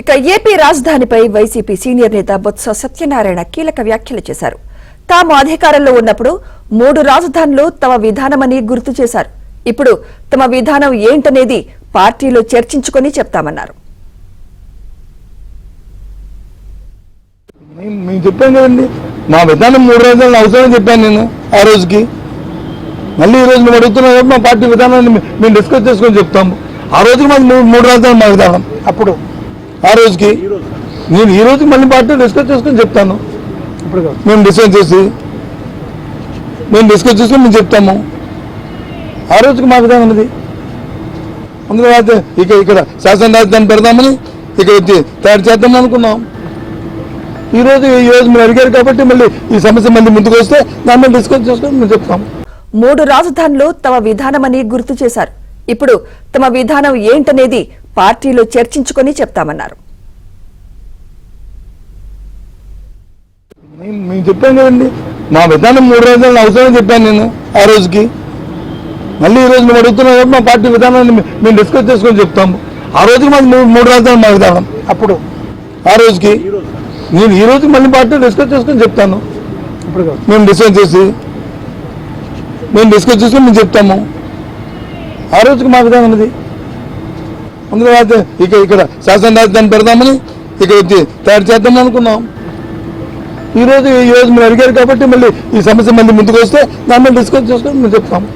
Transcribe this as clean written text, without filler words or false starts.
ఇక AP రాజధానిపై YCP senior నేత బొత్స సత్యనారాయణ కీలక వ్యాఖ్యలు చేశారు. తాము అధికారంలో ఉన్నప్పుడు 3 రాజధానులు తమ విధానమని గుర్తు చేశారు. ఇప్పుడు తమ విధానం ఏంటనేది పార్టీలో చర్చించుకొని చెప్తామన్నారు. మేము చెప్పాను కదండి, మా విధానం 3 రాజధానులు అవసరం చెప్పాను నేను ఆ రోజుకి. మళ్ళీ ఈ రోజు మేము అడుగుతున్నాం కాబట్టి మా పార్టీ విధానాన్ని మేము డిస్కస్ చేసుకొని చెప్తాము. ఆ రోజుకి మాకు 3 రాజధానులు మా విధానం అప్పుడు ఆ రోజుకి. నేను ఈ రోజుకి మళ్ళీ పార్టీ డిస్కస్ చేసుకొని చెప్తాను. ఇప్పుడు మేము డిసైడ్ చేసి మేము చెప్తాము. ఆ రోజుకి మా విధానం అది. అందులో ఇక్కడ శాసన రాజధాని పెడదామని ఇక్కడ తయారు చేద్దామని అనుకున్నాం. ఈ రోజు మీరు అడిగారు కాబట్టి మళ్ళీ ఈ సమస్య మళ్ళీ ముందుకు వస్తే దాని మీద డిస్కస్ చేసుకొని మేము చెప్తాము. 3 రాజధానులు తమ విధానమని గుర్తు చేశారు. ఇప్పుడు తమ విధానం ఏంటనేది పార్టీలో చర్చించుకొని చెప్తామన్నారు. మేము చెప్పాను కదండి, మా విధానం 3 రాజధానులు అవసరం చెప్పాను నేను ఆ రోజుకి. మళ్ళీ ఈ రోజు మేము అడుగుతున్నాం కాబట్టి మా పార్టీ విధానాన్ని మేము డిస్కస్ చేసుకొని చెప్తాము. ఆ రోజుకి మాకు 3 రాజధానులు మా విధానం అప్పుడు ఆ రోజుకి. నేను ఈ రోజుకి మళ్ళీ పార్టీ డిస్కస్ చేసుకొని చెప్తాను. ఇప్పుడు మేము డిసైడ్ చేసి మేము చెప్తాము. ఆ రోజుకి మా విధానం అది. అందులో ఇక్కడ శాసన రాజధాని పెడదామని ఇక్కడ తయారు చేద్దామని అనుకున్నాం. ఈ రోజు మీరు అడిగారు కాబట్టి మళ్ళీ ఈ సమస్య మళ్ళీ ముందుకు వస్తే దాని మీద డిస్కస్ చేసుకొని మేము చెప్తాము.